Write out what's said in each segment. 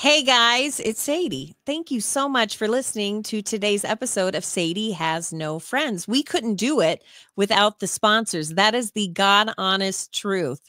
Hey guys, it's Sadie. Thank you so much for listening to today's episode of Sadie Has No Friends. We couldn't do it without the sponsors. That is the God honest truth.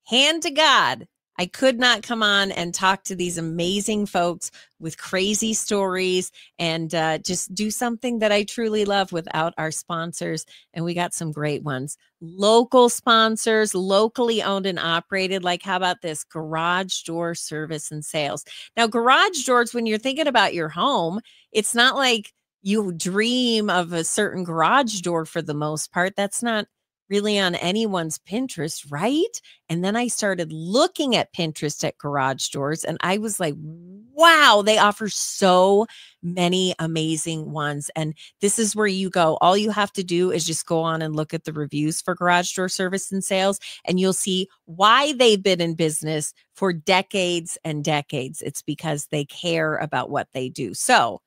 Hand to God, I could not come on and talk to these amazing folks with crazy stories and just do something that I truly love without our sponsors. And we got some great ones. Local sponsors, locally owned and operated. Like, how about this? Garage door service and sales. Now, garage doors, when you're thinking about your home, it's not like you dream of a certain garage door for the most part. That's not really on anyone's Pinterest, right? And then I started looking at Pinterest at garage doors and I was like, wow, they offer so many amazing ones. And this is where you go. All you have to do is just go on and look at the reviews for garage door service and sales, and you'll see why they've been in business for decades and decades. It's because they care about what they do. So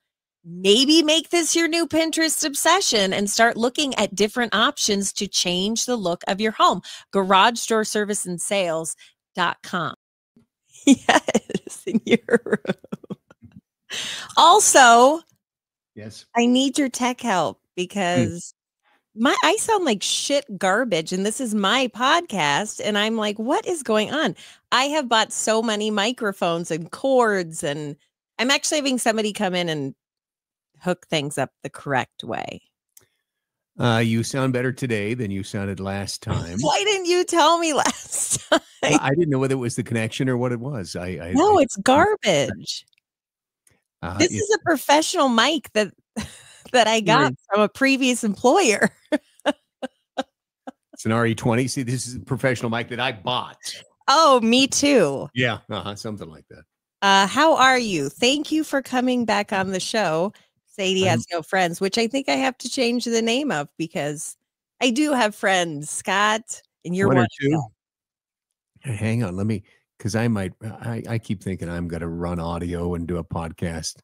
maybe make this your new Pinterest obsession and start looking at different options to change the look of your home. Garage door service and sales.com. Yes, in your room. Also, yes, I need your tech help because I sound like shit garbage, and this is my podcast, and I'm like, what is going on? I have bought so many microphones and cords, and I'm actually having somebody come in and hook things up the correct way. You sound better today than you sounded last time. Why didn't you tell me last time? I didn't know whether it was the connection or what it was. It's garbage. This is a professional mic that I got from a previous employer. It's an RE20. See, this is a professional mic that I bought. Oh, me too. Yeah, something like that. How are you? Thank you for coming back on the show. Sadie Has No Friends, which I think I have to change the name of because I do have friends, Scott, and you're one or two. Hang on, let me, because I keep thinking I'm going to run audio and do a podcast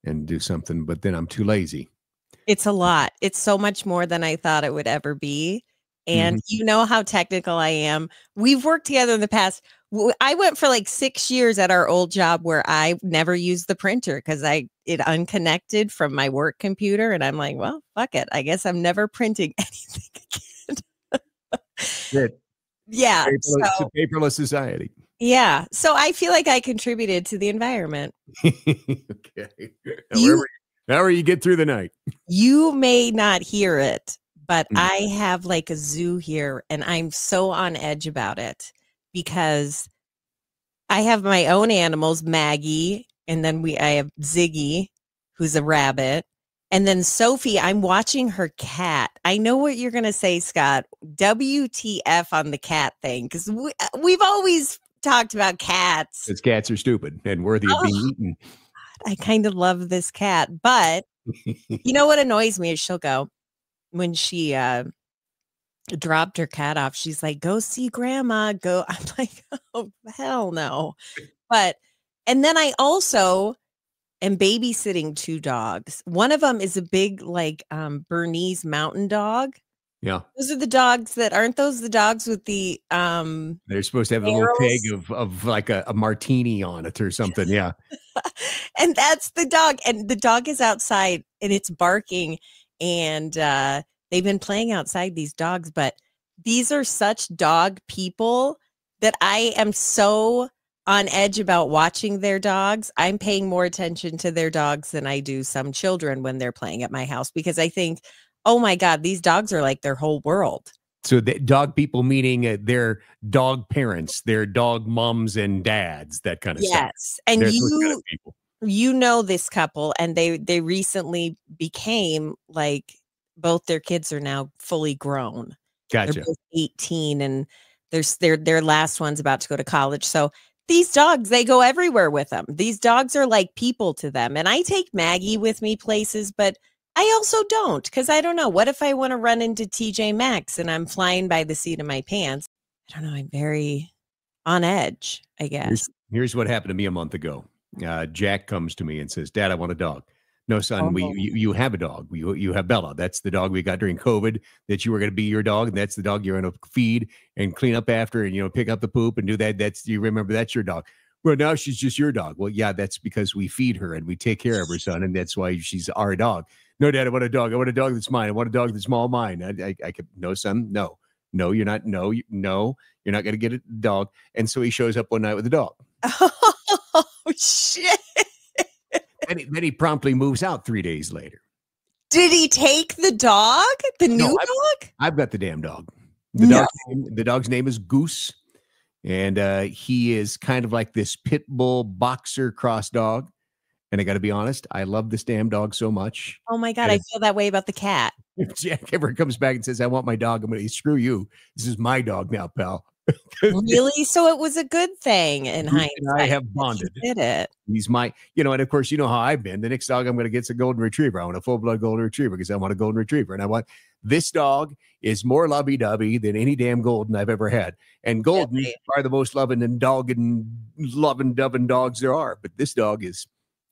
and do something, but then I'm too lazy. It's a lot. It's so much more than I thought it would ever be. And you know how technical I am. We've worked together in the past. I went for like 6 years at our old job where I never used the printer because it unconnected from my work computer. And I'm like, well, fuck it. I guess I'm never printing anything again. Yeah. It's a paperless society. Yeah. So I feel like I contributed to the environment. Okay. However you get through the night. You may not hear it, but I have like a zoo here and I'm so on edge about it because I have my own animals, Maggie, and then I have Ziggy, who's a rabbit. And then Sophie, I'm watching her cat. I know what you're going to say, Scott. WTF on the cat thing, because we've always talked about cats. Because cats are stupid and worthy of being eaten. I kind of love this cat, but you know what annoys me is she'll go, when she dropped her cat off, she's like, go see grandma, go. I'm like, oh, hell no. And then I also am babysitting 2 dogs. One of them is a big, like, Bernese mountain dog. Yeah. Those are the dogs aren't those the dogs with the they're supposed to have barrels? A little keg of like a martini on it or something. Yeah. And that's the dog. And the dog is outside and it's barking. And they've been playing outside, these dogs, but these are such dog people that I am so on edge about watching their dogs. I'm paying more attention to their dogs than I do some children when they're playing at my house, because I think, oh my God, these dogs are like their whole world. So the dog people meaning their dog parents, their dog moms and dads, that kind of stuff. Yes. And you know this couple, and they recently became like, both their kids are now fully grown. Gotcha. They're both 18 and their last one's about to go to college. So these dogs, they go everywhere with them. These dogs are like people to them. And I take Maggie with me places, but I also don't, because I don't know. What if I want to run into TJ Maxx and I'm flying by the seat of my pants? I don't know. I'm very on edge, I guess. Here's what happened to me a month ago. Jack comes to me and says, Dad, I want a dog. No, son, you have a dog. You have Bella. That's the dog we got during COVID that you were going to be your dog. And that's the dog you're going to feed and clean up after and, pick up the poop and do that. You remember that's your dog. Well, now she's just your dog. Well, yeah, that's because we feed her and we take care of her, son, and that's why she's our dog. No, Dad, I want a dog. I want a dog that's mine. I want a dog that's all mine. I could, no, son, no, no, you're not. No, no, you're not going to get a dog. And so he shows up one night with a dog. Oh, shit. And then he promptly moves out 3 days later. Did he take the dog? The new dog? I've got the damn dog. The dog's name is Goose. And he is kind of like this pit bull boxer cross dog. And I got to be honest, I love this damn dog so much. Oh my God, I feel that way about the cat. If Jack ever comes back and says, I want my dog, I'm going to screw you. This is my dog now, pal. Really? So it was a good thing in hindsight. I have bonded. He did it. He's my, and of course, you know how I've been. The next dog I'm going to get is a golden retriever. I want a full-blood golden retriever because I want a golden retriever. And I want this dog is more lovey-dovey than any damn golden I've ever had. And golden are the most loving and loving dogs there are. But this dog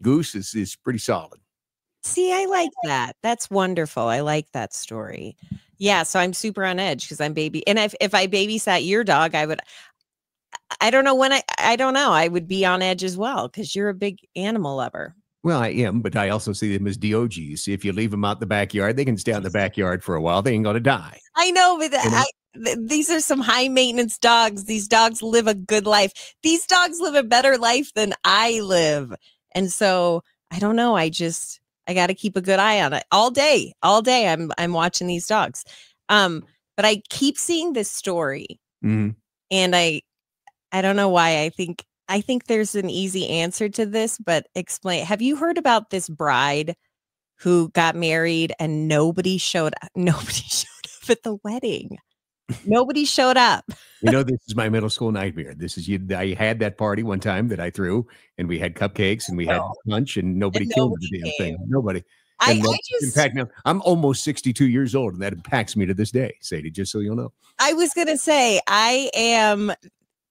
Goose is pretty solid. See, I like that. That's wonderful. I like that story. Yeah, so I'm super on edge because I'm baby. And if I babysat your dog, I don't know when I don't know. I would be on edge as well because you're a big animal lover. Well, I am, but I also see them as DOGs. If you leave them out in the backyard, they can stay out in the backyard for a while. They ain't going to die. I know, but these are some high maintenance dogs. These dogs live a good life. These dogs live a better life than I live. And so I don't know. I got to keep a good eye on it all day. I'm watching these dogs. But I keep seeing this story and I don't know why. I think there's an easy answer to this, but explain. Have you heard about this bride who got married and nobody showed up at the wedding? Nobody showed up. This is my middle school nightmare. I had that party one time that I threw, and we had cupcakes and we had lunch, and nobody came to the damn thing. Nobody. In fact, now I'm almost 62 years old, and that impacts me to this day, Sadie, just so you'll know. I was going to say, I am,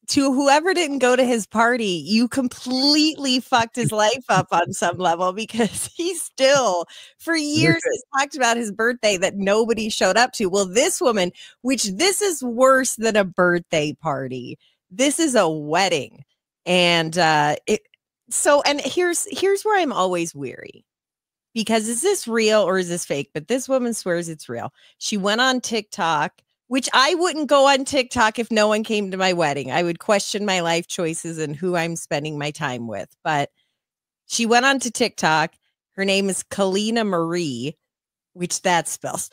to whoever didn't go to his party, you completely fucked his life up on some level because he still, for years, has talked about his birthday that nobody showed up to. Well, this woman, this is worse than a birthday party. This is a wedding. And here's where I'm always weary. Because is this real or is this fake? But this woman swears it's real. She went on TikTok, which I wouldn't go on TikTok if no one came to my wedding. I would question my life choices and who I'm spending my time with. But she went on to TikTok. Her name is Kalina Marie, which that spells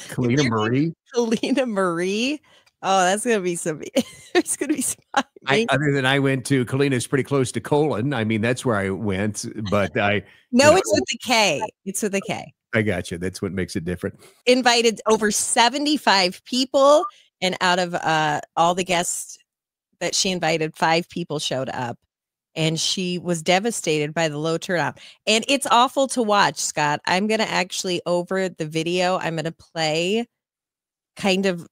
Kalina Marie? Kalina Marie. Oh, that's going to be some, there's going to be some. Other than I went to, Kalina's pretty close to colon. I mean, that's where I went, but it's with the K. It's with a K. I got you. That's what makes it different. Invited over 75 people, and out of all the guests that she invited, 5 people showed up, and she was devastated by the low turnout. And it's awful to watch, Scott. I'm going to actually, over the video, I'm going to play the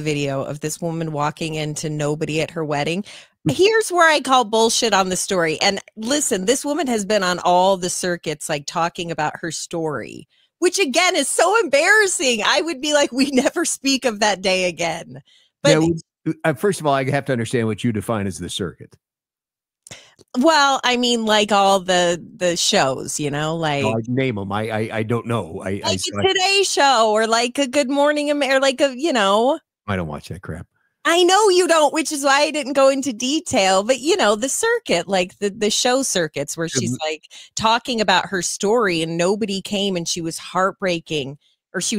video of this woman walking into nobody at her wedding. Here's where I call bullshit on the story. And listen, this woman has been on all the circuits, like talking about her story, which again is so embarrassing. I would be like, we never speak of that day again. But first of all, I have to understand what you define as the circuit. Well, I mean, like all the shows, like name them. I don't know. Like a Today Show or like a Good Morning America, or like a, I don't watch that crap. I know you don't, which is why I didn't go into detail, but the circuit, like the show circuits where she's like talking about her story and nobody came and she was heartbroken. She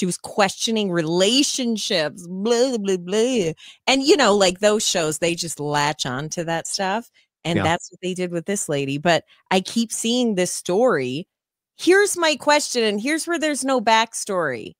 was questioning relationships, blah, blah, blah. And, like those shows, they just latch on to that stuff. And that's what they did with this lady. But I keep seeing this story. Here's my question. And here's where there's no backstory.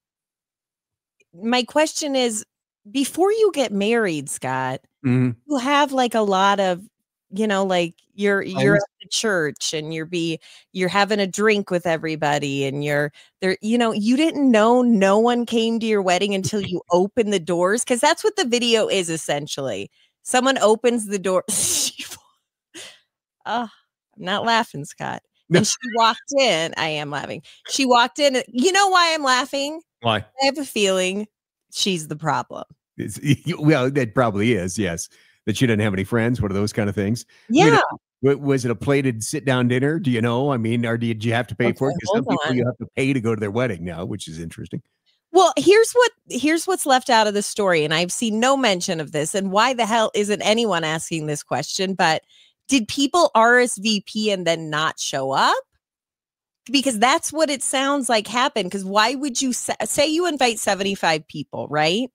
My question is, before you get married, Scott, you have like a lot of, like you're at the church and you're having a drink with everybody and you're there, you didn't know no one came to your wedding until you open the doors. Cause that's what the video is essentially. Someone opens the door. I'm not laughing, Scott. And she walked in. I am laughing. She walked in. You know why I'm laughing? Why? I have a feeling she's the problem. Well, that probably is. Yes, that she didn't have any friends. One of those kind of things. I mean, Yeah. was it a plated sit-down dinner? Do you know? I mean, or did you have to pay for Okay, it? Because hold some people on. you have to pay to go to their wedding now, which is interesting. Well, here's what's left out of the story, and I've seen no mention of this. And why the hell isn't anyone asking this question? But did people RSVP and then not show up? Because that's what it sounds like happened. Because why would you say you invite 75 people, right?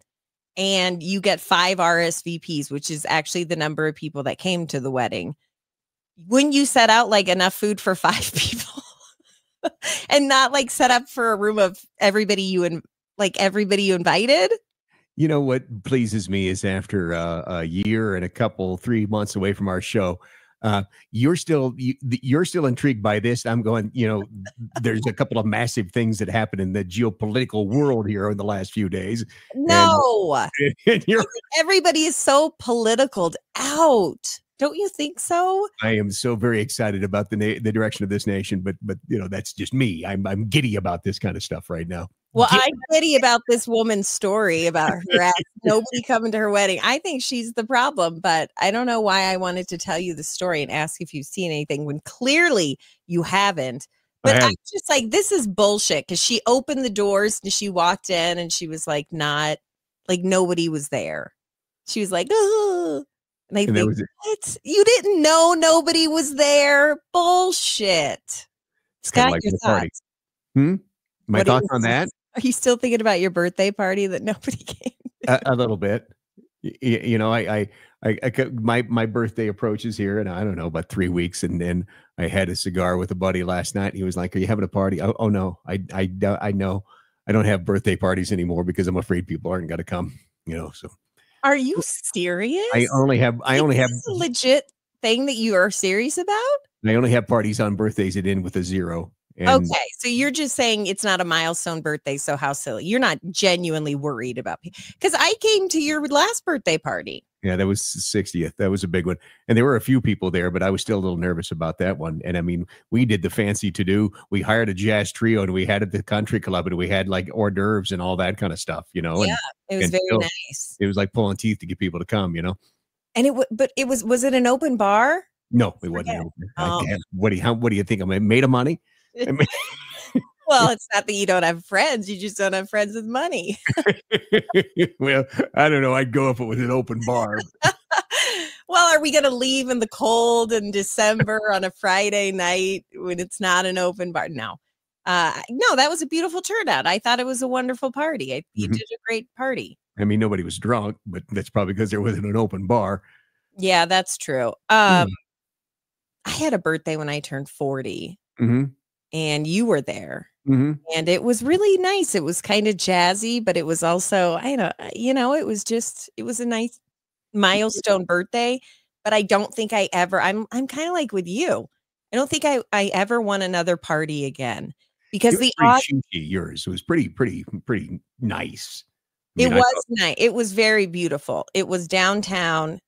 And you get 5 RSVPs, which is actually the number of people that came to the wedding. Wouldn't you set out like enough food for 5 people and not like set up for a room of everybody you invited? You know what pleases me is after a year and a couple, 3 months away from our show, you're still intrigued by this. I'm going, there's a couple of massive things that happened in the geopolitical world here in the last few days. No, And everybody is so politicaled out. Don't you think so? I am so very excited about the direction of this nation, but that's just me. I'm giddy about this kind of stuff right now. Well, I'm giddy about this woman's story about her nobody coming to her wedding. I think she's the problem, but I don't know why I wanted to tell you the story and ask if you've seen anything when clearly you haven't. But I'm just like, this is bullshit, because she opened the doors and she walked in and she was like, not like nobody was there. She was like, oh. And I think, what? You didn't know nobody was there? Bullshit. Scott, like your thoughts? My thoughts on that? Are you still thinking about your birthday party that nobody came? A little bit. My birthday approaches here, and I don't know, about 3 weeks, and then I had a cigar with a buddy last night. And he was like, "Are you having a party?" Oh no, I know I don't have birthday parties anymore because I'm afraid people aren't going to come. So. Are you serious? I only have a legit thing that you are serious about. I only have parties on birthdays that end with a 0. Okay, so you're just saying it's not a milestone birthday, so how silly. You're not genuinely worried about people. Because I came to your last birthday party. Yeah, that was 60th. That was a big one. And there were a few people there, but I was still a little nervous about that one. And I mean, we did the fancy to-do. We hired a jazz trio, and we had at the country club, and we had like hors d'oeuvres and all that kind of stuff, Yeah, it was very nice. It was like pulling teeth to get people to come, And was it an open bar? No, it wasn't. What do you think? I'm made of money? Well, it's not that you don't have friends. You just don't have friends with money. Well, I don't know. I'd go if it was an open bar. Well, are we going to leave in the cold in December on a Friday night when it's not an open bar? No. No, that was a beautiful turnout. I thought it was a wonderful party. You did a great party. I mean, nobody was drunk, but that's probably because there wasn't an open bar. Yeah, that's true. I had a birthday when I turned 40. And you were there, and it was really nice. It was kind of jazzy, but it was also, it was a nice milestone birthday. But I don't think I'm kind of like with you. I don't think I ever want another party again, because yours was pretty nice. It was nice. It was very beautiful. It was downtown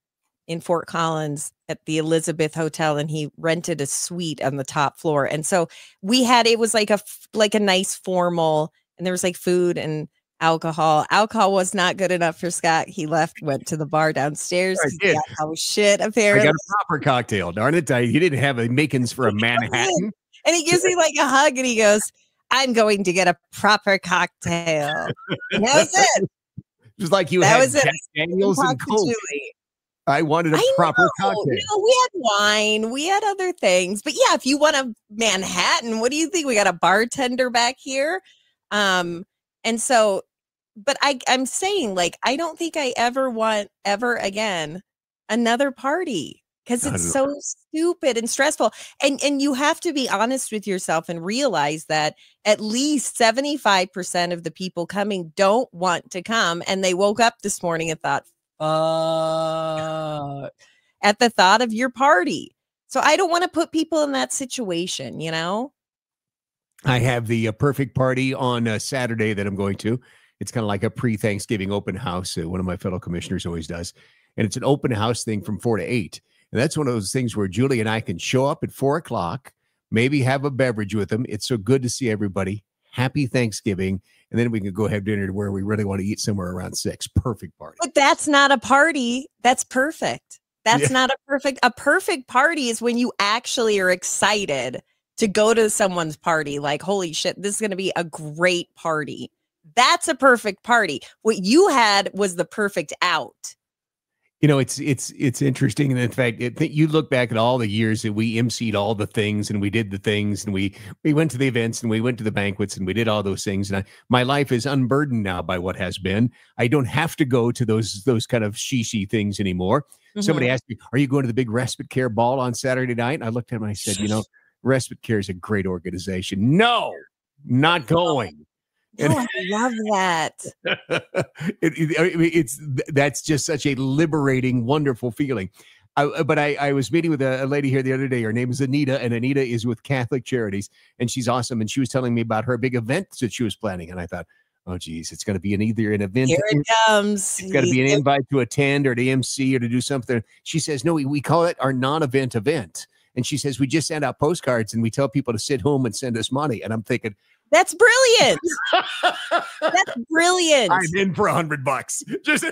in Fort Collins at the Elizabeth Hotel, and he rented a suite on the top floor. And so it was like a nice formal, and there was like food and alcohol. Alcohol was not good enough for Scott. He went to the bar downstairs. Oh shit, apparently. I got a proper cocktail. Darn it. He didn't have a makings for a Manhattan. And he gives me like a hug, and he goes, "I'm going to get a proper cocktail." And that was it. Just like you had Jack Daniels and Coke. I wanted a proper cocktail. We had wine. We had other things. But yeah, if you want a Manhattan, what do you think? We got a bartender back here. And so, but I'm saying, like, I don't think I ever want ever again another party, because it's so stupid and stressful. And you have to be honest with yourself and realize that at least 75% of the people coming don't want to come. And they woke up this morning and thought, at the thought of your party. So I don't want to put people in that situation, I have the perfect party on Saturday that I'm going to. It's kind of like a pre-Thanksgiving open house. One of my fellow commissioners always does. And it's an open house thing from 4 to 8. And that's one of those things where Julie and I can show up at 4 o'clock, maybe have a beverage with them. It's so good to see everybody. Happy Thanksgiving. and then we can go have dinner to where we really want to eat somewhere around 6. Perfect party. But that's not a party. That's perfect. That's not a perfect party is when you actually are excited to go to someone's party. Like, holy shit, this is going to be a great party. That's a perfect party. What you had was the perfect out. You know, it's interesting. And in fact, you look back at all the years that we emceed all the things and we did the things and we went to the events and we went to the banquets and we did all those things. And my life is unburdened now by what has been. I don't have to go to those kind of she things anymore. Somebody asked me, are you going to the big respite care ball on Saturday night? And I looked at him and I said, you know, respite care is a great organization. No, not going. Oh, I love that. That's just such a liberating, wonderful feeling. But I was meeting with a lady here the other day. Her name is Anita, and Anita is with Catholic Charities, and she's awesome. And she was telling me about her big event that she was planning, and I thought, oh, geez, it's going to be either an event. Here it comes. It's got to be an invite to attend or to MC or to do something. She says, no, we call it our non-event event. And she says, we just send out postcards and we tell people to sit home and send us money. And I'm thinking, that's brilliant. That's brilliant. I'm in for $100. Just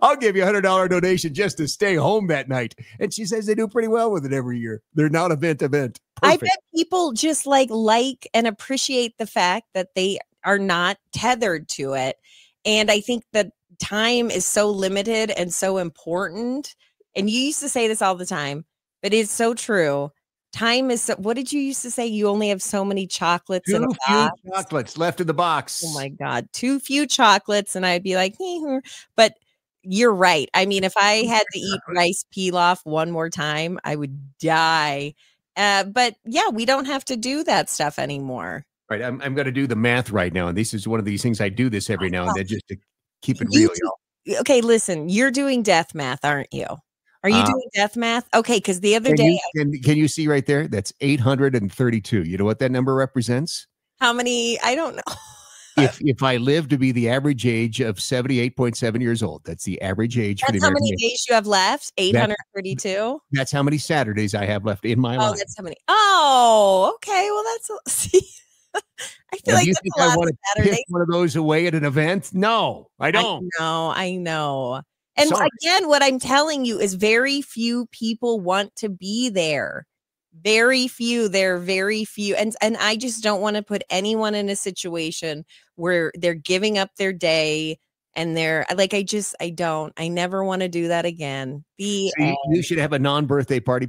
I'll give you $100 donation just to stay home that night. And she says they do pretty well with it every year. They're not event. Perfect. I bet people just like and appreciate the fact that they are not tethered to it. And I think that time is so limited and so important. And you used to say this all the time, but it's so true. Time is so, what did you used to say? You only have so many chocolates in a box. Too few chocolates left in the box. Oh my God. Too few chocolates. And I'd be like, but you're right. I mean, if I had to eat rice pilaf one more time, I would die. But yeah, we don't have to do that stuff anymore. Right. I'm going to do the math right now. And this is one of these things I do this every now and then just to keep it real. Okay, listen, you're doing death math, aren't you? Are you doing death math? Okay, because the other day... Can you see right there? That's 832. You know what that number represents? How many? I don't know. If I live to be the average age of 78.7 years old, that's the average age. That's how many days you have left? 832? That's how many Saturdays I have left in my life. Oh, that's how many. Oh, okay. Well, see... I feel like you that's think a lot I want to pick Saturday. one of those away at an event? No, I don't. I know. And Sorry. again, what I'm telling you is very few people want to be there. Very few. There are very few. And I just don't want to put anyone in a situation where they're giving up their day and they're like, I never want to do that again. You should have a non-birthday party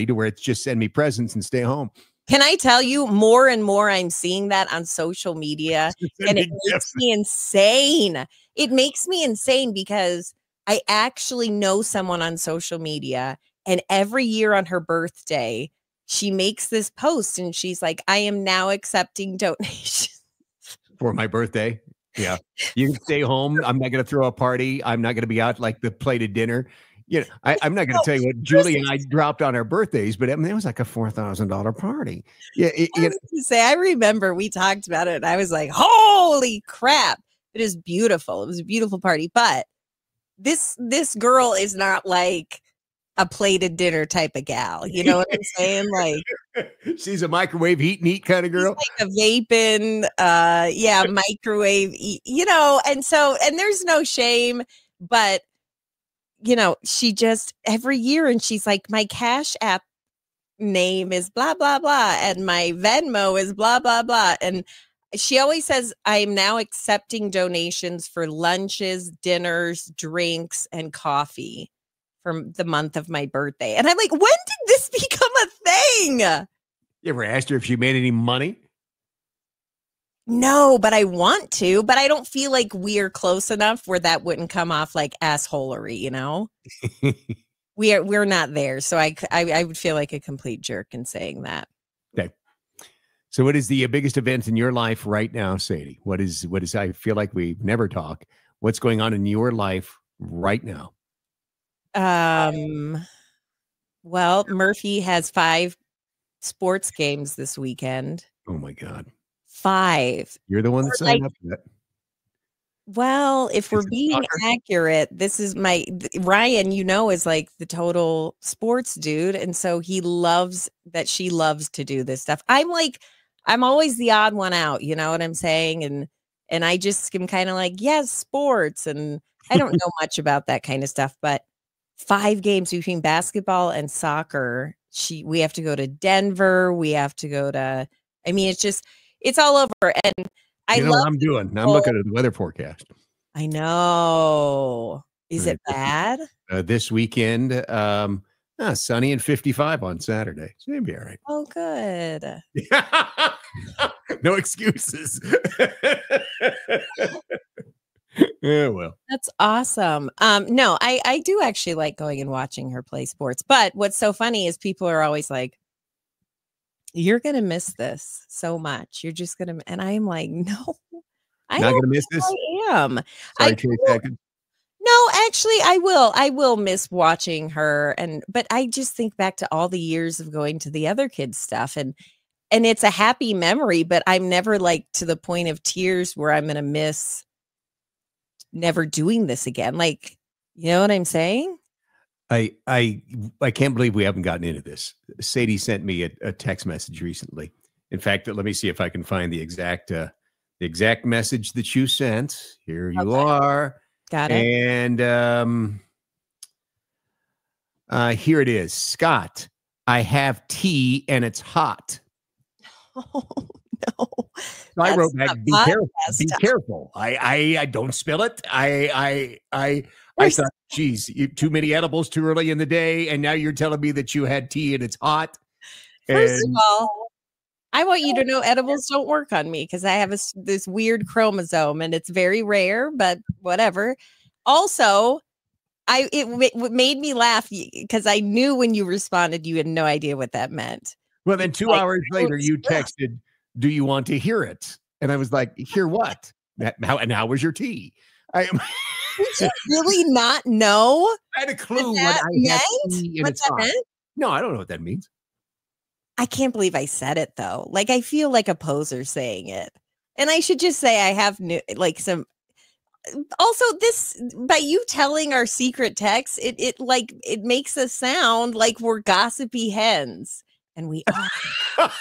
to where it's just send me presents and stay home. Can I tell you, more and more I'm seeing that on social media, and it makes me insane. It makes me insane because I actually know someone on social media, and every year on her birthday, she makes this post and she's like, I am now accepting donations. For my birthday? Yeah. You can stay home. I'm not going to throw a party. I'm not going to be out like the plated dinner. You know, I'm not going to tell you what Julie and I dropped on our birthdays, but I mean, it was like a $4,000 party. Yeah. I remember we talked about it and I was like, holy crap. It is beautiful. It was a beautiful party. But this girl is not like a plated dinner type of gal. You know what I'm saying? Like, she's a microwave heat and eat kind of girl. Like a vaping, microwave, and there's no shame, but she just every year, and she's like, my Cash App name is blah, blah, blah. And my Venmo is blah, blah, blah. And she always says, I am now accepting donations for lunches, dinners, drinks, and coffee for the month of my birthday. And I'm like, when did this become a thing? You ever asked her if she made any money? No, but I want to, but I don't feel like we're close enough where that wouldn't come off like assholery, we're not there. So I would feel like a complete jerk in saying that. Okay. So what is the biggest event in your life right now, Sadie? What is, I feel like we never talk. What's going on in your life right now? Well, Murphy has 5 sports games this weekend. Oh my God. 5. You're the one that signed up for that. Well, if we're being accurate, this is Ryan, is like the total sports dude. And so she loves to do this stuff. I'm like, I'm always the odd one out, you know what I'm saying? And I just am kind of like, yes, sports. And I don't know much about that kind of stuff, but 5 games between basketball and soccer. We have to go to Denver. We have to go to, I mean, it's all over. And I You know love what I'm doing? I'm looking at the weather forecast. I know. Is it bad? This weekend, sunny and 55 on Saturday. So it'll be all right. Oh, good. No excuses. Yeah, well. That's awesome. No, I do actually like going and watching her play sports. But what's so funny is people are always like, you're going to miss this so much. You're just going to, and I'm like, no, I Not don't going to miss this? think I am. Sorry, Trace Atkins. No, actually, I will miss watching her. But I just think back to all the years of going to the other kids' stuff and it's a happy memory, but I'm never like to the point of tears where I'm going to miss never doing this again. Like, you know what I'm saying? I can't believe we haven't gotten into this. Sadie sent me a text message recently. In fact, let me see if I can find the exact message that you sent. Here you are. Got it. And here it is. Scott, I have tea and it's hot. Oh, no. I wrote back, be careful. Be careful. I don't spill it. I thought, geez, too many edibles too early in the day, and now you're telling me that you had tea and it's hot. First of all, I want you to know edibles don't work on me because I have this weird chromosome and it's very rare, but whatever. Also, it made me laugh because I knew when you responded, you had no idea what that meant. Well, then 2 hours later, you texted, do you want to hear it? And I was like, hear what? How was your tea? Did you really not know? I had a clue what that meant. No, I don't know what that means. I can't believe I said it though. Like I feel like a poser saying it. And I should just say I have some also this by you telling our secret text, it makes us sound like we're gossipy hens. And we are.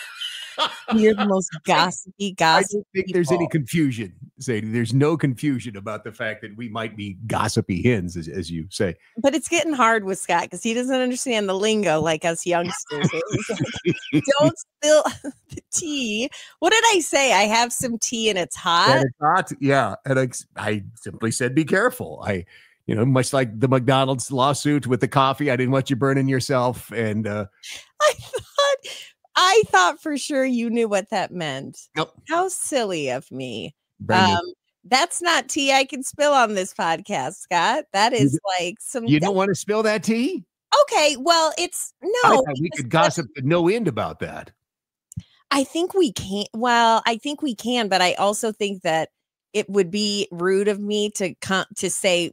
You're the most gossipy. I don't think there's any confusion, Sadie. There's no confusion about the fact that we might be gossipy hens, as you say. But it's getting hard with Scott because he doesn't understand the lingo like us youngsters. Don't spill the tea. What did I say? I have some tea and it's hot. And it's hot. Yeah, and I simply said, be careful. Much like the McDonald's lawsuit with the coffee. I didn't want you burning yourself. And I thought for sure you knew what that meant. Nope. How silly of me. That's not tea I can spill on this podcast, Scott. That is like some. You don't want to spill that tea? Okay, well, we could gossip to no end about that. I think we can. Well, I think we can, but I also think that it would be rude of me to say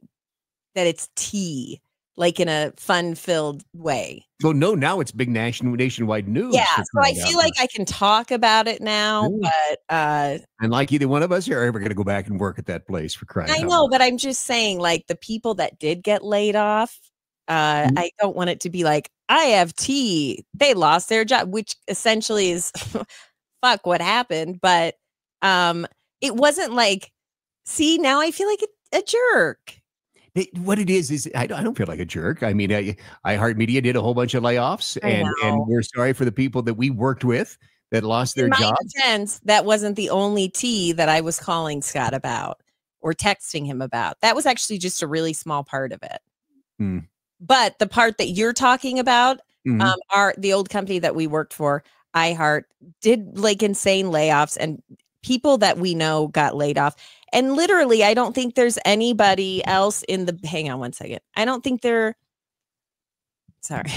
that it's tea. Like in a fun-filled way. So no, now it's big nationwide news. Yeah, so I feel like I can talk about it now, but and like either one of us are ever going to go back and work at that place for crying out loud. I know, but I'm just saying, like the people that did get laid off, I don't want it to be like I have tea. They lost their job, which essentially is fuck what happened. But it wasn't like. See, now I feel like a jerk. What it is I don't feel like a jerk. I mean, iHeartMedia did a whole bunch of layoffs, and we're sorry for the people that we worked with that lost their jobs. In my defense, that wasn't the only tea that I was calling Scott about or texting him about. That was actually just a really small part of it. But the part that you're talking about, the old company that we worked for, iHeart, did like insane layoffs, and people that we know got laid off. And literally, I don't think there's anybody else hang on one second. I don't think sorry.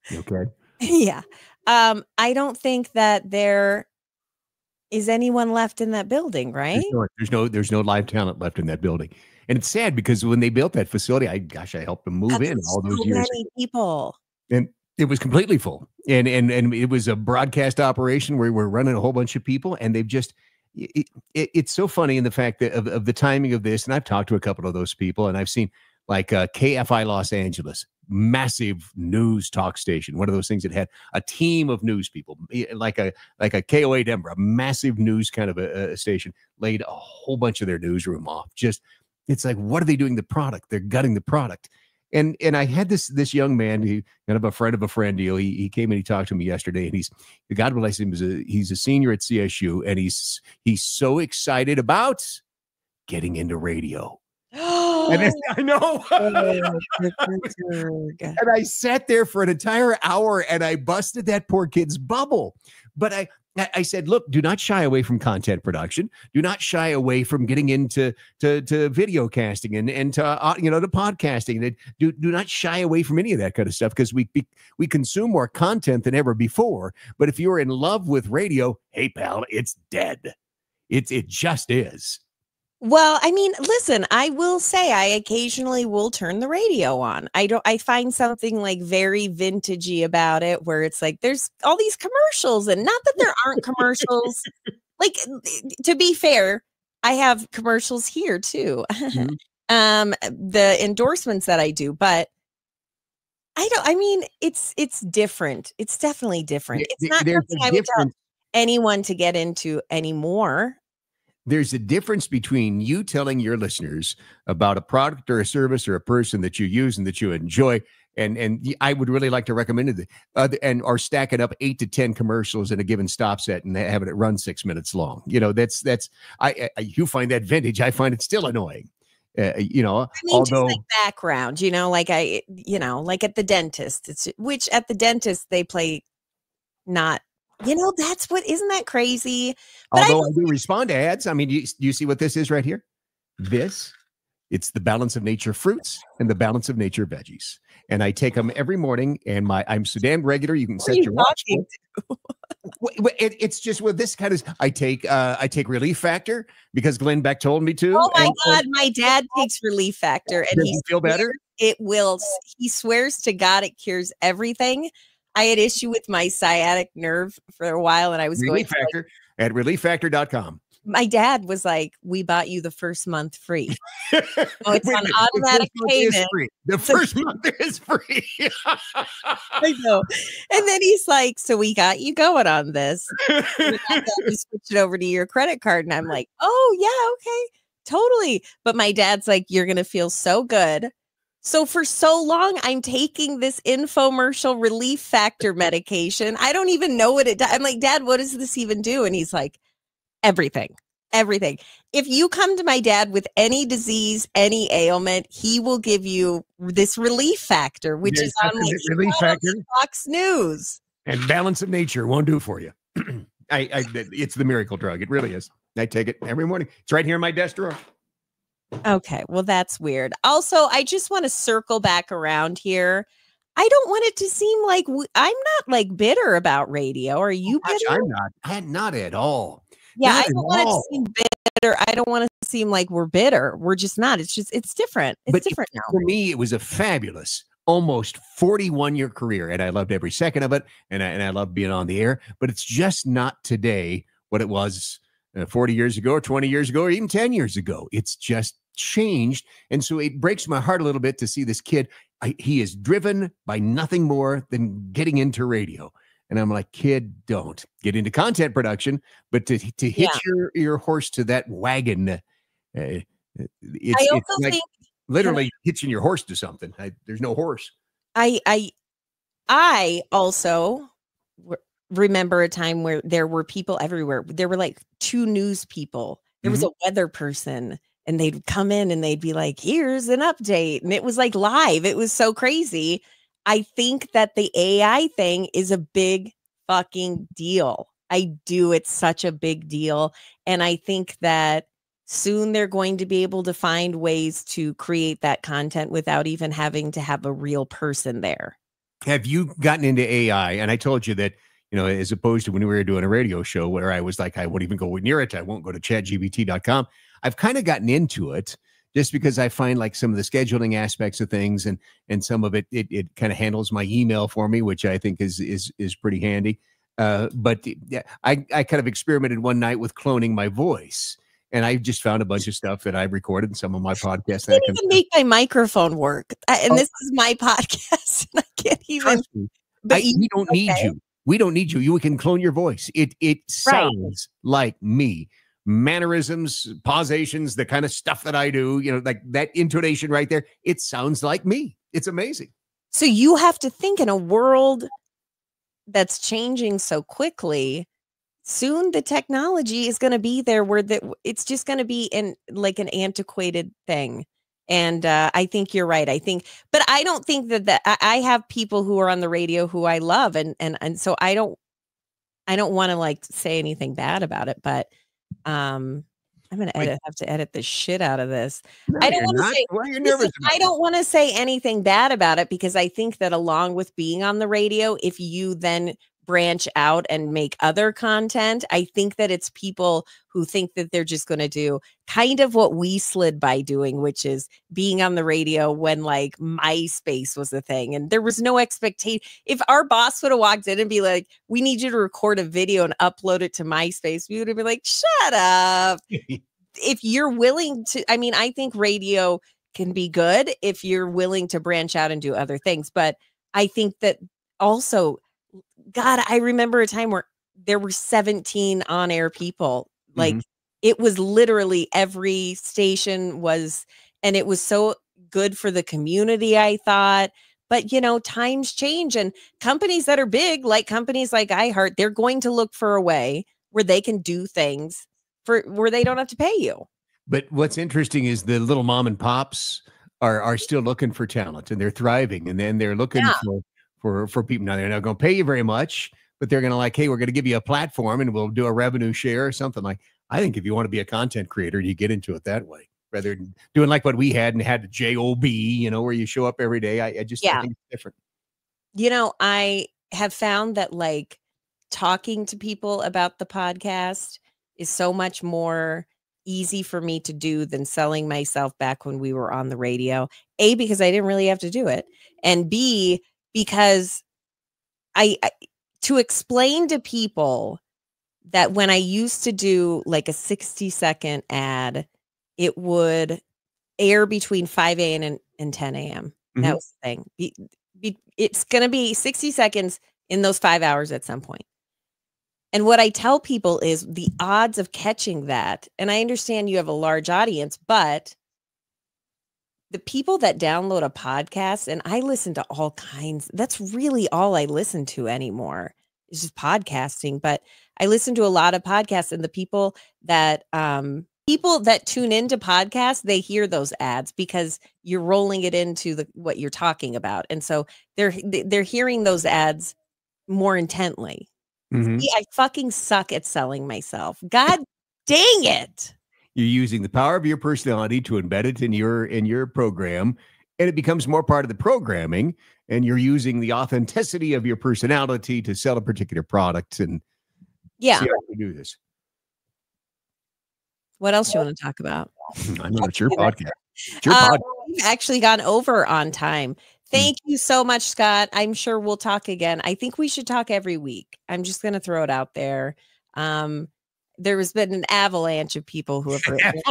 Okay. Yeah. I don't think that there is anyone left in that building, right? There's no live talent left in that building. And it's sad because when they built that facility, I helped them move in all those years. Many people. And it was completely full. And it was a broadcast operation where we're running a whole bunch of people, and they've just it's so funny in the fact that of the timing of this. And I've talked to a couple of those people, and I've seen like KFI Los Angeles massive news talk station, one of those things that had a team of news people, like a KOA Denver, a massive news kind of a station, laid a whole bunch of their newsroom off. Just, it's like, what are they doing? The product, they're gutting the product. And I had this young man, he kind of a friend of a friend deal. He came and he talked to me yesterday, and God bless him, he's a senior at CSU, and he's so excited about getting into radio. And I know. And I sat there for an entire hour and I busted that poor kid's bubble. But I said, look, do not shy away from content production. Do not shy away from getting into video casting and to podcasting. Do not shy away from any of that kind of stuff, because we consume more content than ever before. But if you're in love with radio, hey pal, it's dead. It just is. Well, I mean, listen, I will say I occasionally will turn the radio on. I find something like very vintagey about it, where it's like there's all these commercials, and not that there aren't commercials. Like, to be fair, I have commercials here too. Mm-hmm. The endorsements that I do, but I mean, it's different. It's definitely different. It's not something I would tell anyone to get into anymore. There's a difference between you telling your listeners about a product or a service or a person that you use and that you enjoy, and I would really like to recommend it, or stacking up 8 to 10 commercials in a given stop set and having it run 6 minutes long. You know, that's you find that vintage. I find it still annoying. I mean, although just like background, like like at the dentist, which at the dentist they play not. That's what, isn't that crazy? But although I do respond to ads. I mean, you see what this is right here? It's the Balance of Nature fruits and the Balance of Nature veggies. And I take them every morning, and I'm so damn regular. You can set your watch. It's just with this kind of, I take Relief Factor because Glenn Beck told me to. Oh my God. My dad takes Relief Factor, and he feel better. It will. He swears to God it cures everything. I had issue with my sciatic nerve for a while, and I was Relief Factor at relieffactor.com. My dad was like, "We bought you the first month free." Oh, it's on automatic payment. The first month is free. I know. And then he's like, "So we got you going on this. We switch it over to your credit card." And I'm like, "Oh yeah, okay, totally." But my dad's like, "You're gonna feel so good." So for so long, I'm taking this infomercial Relief Factor medication. I don't even know what it does. I'm like, "Dad, what does this even do?" And he's like, everything. If you come to my dad with any disease, any ailment, he will give you this Relief Factor, which is on like Relief Factor, Fox News. And Balance of Nature won't do for you. It's the miracle drug. It really is. I take it every morning. It's right here in my desk drawer. Okay, well, that's weird. Also, I just want to circle back around here. I don't want it to seem like I'm not like bitter about radio. Are you bitter? I'm not at all. Yeah, I don't want it to seem bitter. I don't want to seem like we're bitter. We're just not. It's different. It's different now. For me, it was a fabulous, almost 41-year career, and I loved every second of it, and I loved being on the air. But it's just not today what it was 40 years ago, or 20 years ago, or even 10 years ago. It's just changed, and so it breaks my heart a little bit to see this kid. He is driven by nothing more than getting into radio. And I'm like, kid, don't get into content production, but to hitch your horse to that wagon, it's like literally hitching your horse to something. There's no horse. I also remember a time where there were people everywhere. There were like 2 news people. There was a weather person, and they'd come in and they'd be like, "Here's an update," and it was like live. It was so crazy. I think that the AI thing is a big fucking deal. I do. It's such a big deal. And I think that soon they're going to be able to find ways to create that content without even having to have a real person there. Have you gotten into AI? And I told you that, as opposed to when we were doing a radio show where I was like, I won't even go near it. I won't go to chatgpt.com. I've kind of gotten into it just because I find like some of the scheduling aspects of things and some of it kind of handles my email for me, which I think is pretty handy. But I kind of experimented one night with cloning my voice. And I just found a bunch of stuff that I've recorded in some of my podcasts. I can't even make my microphone work. And this is my podcast. And I can't even. But we don't need you. We don't need you. You can clone your voice. It sounds like me. Mannerisms, pausations, the kind of stuff that I do, like that intonation right there. It sounds like me. It's amazing. So you have to think, in a world that's changing so quickly, soon the technology is going to be there where it's just going to be an antiquated thing. And I think you're right. But I don't think that I have people who are on the radio who I love. And so I don't want to say anything bad about it, but I'm going to have to edit the shit out of this. No, I don't want to say, why are you nervous? I don't want to say anything bad about it, because I think that along with being on the radio, if you then branch out and make other content, I think that it's people who think that they're just going to do kind of what we slid by doing, which is being on the radio when MySpace was a thing and there was no expectation. If our boss would have walked in and be like, we need you to record a video and upload it to MySpace, we would have been like, shut up. If you're willing to, I think radio can be good if you're willing to branch out and do other things. But I think that also, God, I remember a time where there were 17 on-air people. It was literally every station was, and it was so good for the community, I thought. But, times change, and companies that are big, like companies like iHeart, they're going to look for a way where they can do things where they don't have to pay you. But what's interesting is the little mom and pops are still looking for talent, and they're thriving, and then they're looking for people. Now, they're not going to pay you very much, but they're going to hey, we're going to give you a platform and we'll do a revenue share or something. I think if you want to be a content creator, you get into it that way rather than doing like what we had and had the JOB, where you show up every day. I think it's different. I have found that talking to people about the podcast is so much more easy for me to do than selling myself back when we were on the radio. A, because I didn't really have to do it. And B, because I to explain to people that when I used to do a 60-second ad, it would air between 5 a.m. and 10 a.m. Mm-hmm. That was the thing. It's going to be 60 seconds in those 5 hours at some point. And what I tell people is the odds of catching that, and I understand you have a large audience, but the people that download a podcast, and I listen to all kinds, that's really all I listen to anymore. It's just podcasting, but I listen to a lot of podcasts, and the people that tune into podcasts, they hear those ads because you're rolling it into what you're talking about. And so they're hearing those ads more intently. Mm-hmm. See, I fucking suck at selling myself. God dang it. You're using the power of your personality to embed it in your program, and it becomes more part of the programming, and you're using the authenticity of your personality to sell a particular product. And see how we do this. What else do you want to talk about? I know it's your podcast. It's your podcast. We've actually gone over on time. Thank you so much, Scott. I'm sure we'll talk again. I think we should talk every week. I'm just going to throw it out there. There has been an avalanche of people who have written.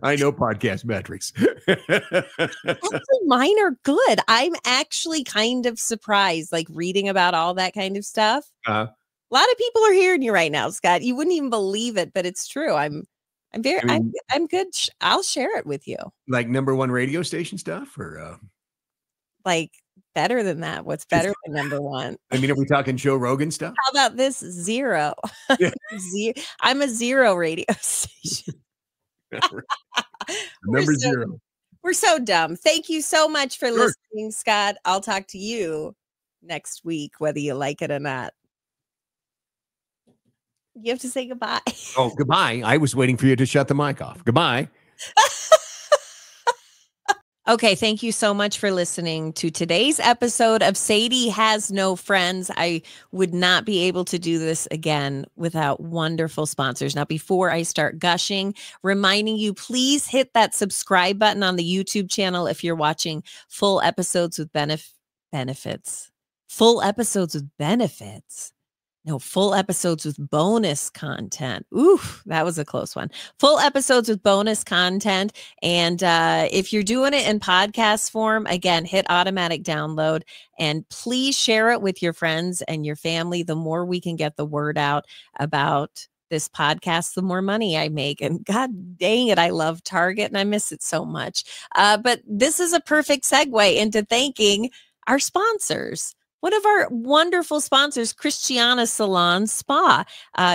I know podcast metrics. Actually, mine are good. I'm actually kind of surprised, reading about all that kind of stuff. A lot of people are hearing you right now, Scott. You wouldn't even believe it, but it's true. I'm good. I'll share it with you. Like #1 radio station stuff, or better than that. What's better than #1? Are we talking Joe Rogan stuff? How about this? 0. I'm a 0 radio station. Number 0. We're so dumb. Thank you so much for listening, Scott. I'll talk to you next week, whether you like it or not. You have to say goodbye. Oh, goodbye. I was waiting for you to shut the mic off. Goodbye. Okay, thank you so much for listening to today's episode of Sadie Has No Friends. I would not be able to do this again without wonderful sponsors. Now, before I start gushing, reminding you, please hit that subscribe button on the YouTube channel if you're watching full episodes with benefits. Full episodes with benefits. No, full episodes with bonus content. Ooh, that was a close one. Full episodes with bonus content. And if you're doing it in podcast form, again, hit automatic download and please share it with your friends and your family. The more we can get the word out about this podcast, the more money I make. And God dang it, I love Target and I miss it so much. But this is a perfect segue into thanking our sponsors. One of our wonderful sponsors, Christiana Salon Spa.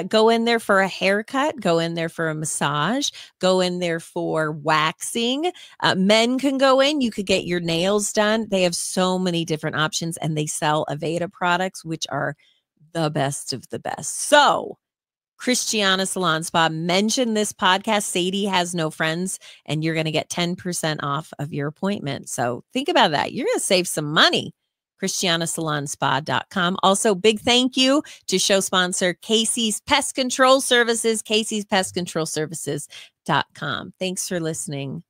Go in there for a haircut, go in there for a massage, go in there for waxing. Men can go in, you could get your nails done. They have so many different options and they sell Aveda products, which are the best of the best. So Christiana Salon Spa, mention this podcast, Sadie Has No Friends, and you're going to get 10% off of your appointment. So think about that. You're going to save some money. ChristianaSalonSpa.com. Also, big thank you to show sponsor Casey's Pest Control Services, Casey'sPestControlServices.com. Thanks for listening.